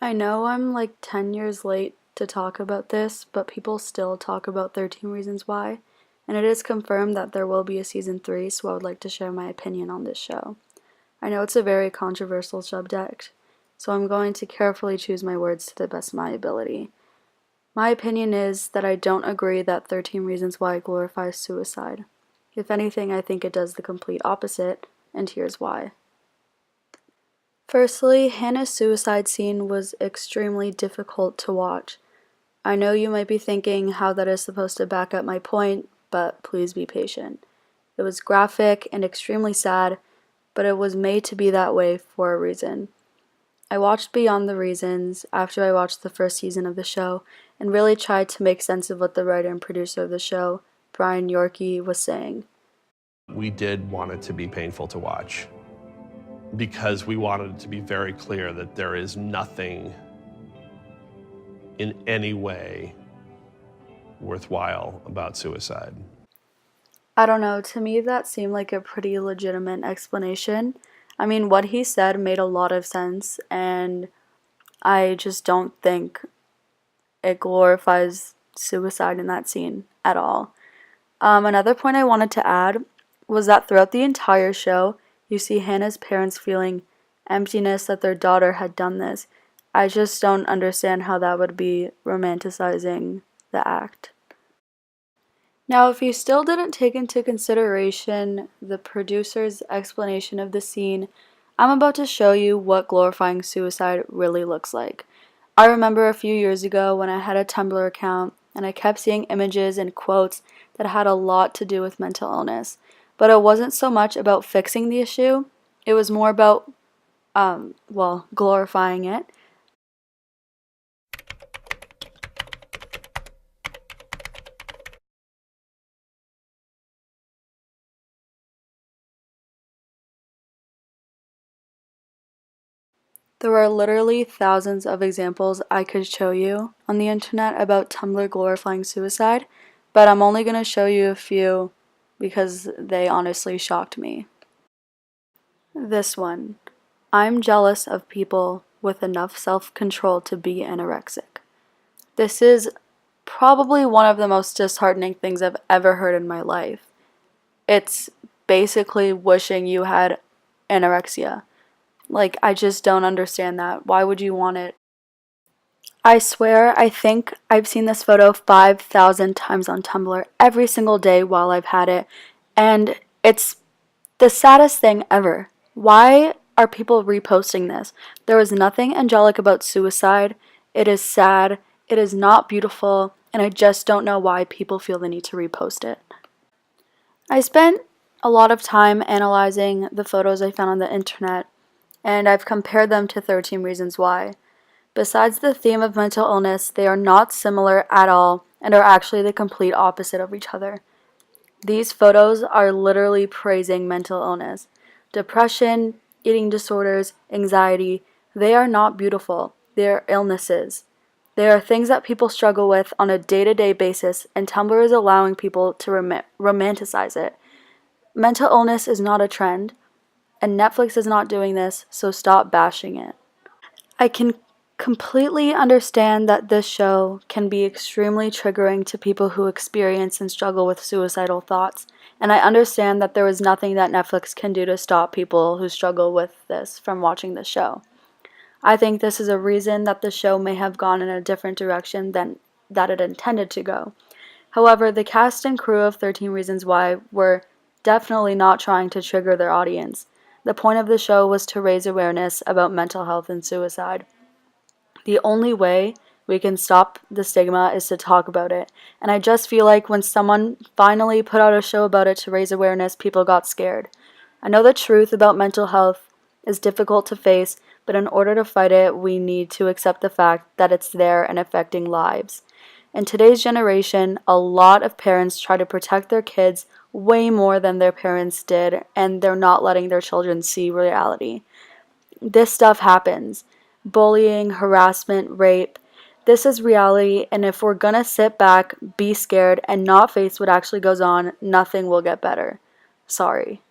I know I'm like 10 years late to talk about this, but people still talk about 13 Reasons Why, and it is confirmed that there will be a season 3, so I would like to share my opinion on this show. I know it's a very controversial subject, so I'm going to carefully choose my words to the best of my ability. My opinion is that I don't agree that 13 Reasons Why glorifies suicide. If anything, I think it does the complete opposite, and here's why. Firstly, Hannah's suicide scene was extremely difficult to watch. I know you might be thinking how that is supposed to back up my point, but please be patient. It was graphic and extremely sad, but it was made to be that way for a reason. I watched Beyond the Reasons after I watched the first season of the show and really tried to make sense of what the writer and producer of the show, Brian Yorkie, was saying. We did want it to be painful to watch because we wanted it to be very clear that there is nothing in any way worthwhile about suicide. I don't know, to me that seemed like a pretty legitimate explanation. I mean, what he said made a lot of sense, and I just don't think it glorifies suicide in that scene at all. Another point I wanted to add was that throughout the entire show, you see Hannah's parents feeling emptiness that their daughter had done this. I just don't understand how that would be romanticizing the act. Now, if you still didn't take into consideration the producer's explanation of the scene, I'm about to show you what glorifying suicide really looks like. I remember a few years ago when I had a Tumblr account and I kept seeing images and quotes that had a lot to do with mental illness, but it wasn't so much about fixing the issue, it was more about, glorifying it. There are literally thousands of examples I could show you on the internet about Tumblr glorifying suicide, but I'm only going to show you a few because they honestly shocked me. This one. I'm jealous of people with enough self-control to be anorexic. This is probably one of the most disheartening things I've ever heard in my life. It's basically wishing you had anorexia. Like, I just don't understand that. Why would you want it? I swear, I think I've seen this photo 5,000 times on Tumblr every single day while I've had it, and it's the saddest thing ever. Why are people reposting this? There is nothing angelic about suicide. It is sad, it is not beautiful, and I just don't know why people feel the need to repost it. I spent a lot of time analyzing the photos I found on the internet, and I've compared them to 13 Reasons Why. Besides the theme of mental illness, they are not similar at all and are actually the complete opposite of each other. These photos are literally praising mental illness. Depression, eating disorders, anxiety, they are not beautiful. They are illnesses. They are things that people struggle with on a day-to-day basis, and Tumblr is allowing people to romanticize it. Mental illness is not a trend, and Netflix is not doing this, so stop bashing it. I can completely understand that this show can be extremely triggering to people who experience and struggle with suicidal thoughts, and I understand that there is nothing that Netflix can do to stop people who struggle with this from watching the show. I think this is a reason that the show may have gone in a different direction than that it intended to go. However, the cast and crew of 13 Reasons Why were definitely not trying to trigger their audience. The point of the show was to raise awareness about mental health and suicide. The only way we can stop the stigma is to talk about it, and I just feel like when someone finally put out a show about it to raise awareness, people got scared. I know the truth about mental health is difficult to face, but in order to fight it, we need to accept the fact that it's there and affecting lives. In today's generation, a lot of parents try to protect their kids way more than their parents did, and they're not letting their children see reality. This stuff happens. Bullying, harassment, rape. This is reality, and if we're gonna sit back, be scared, and not face what actually goes on, nothing will get better. Sorry.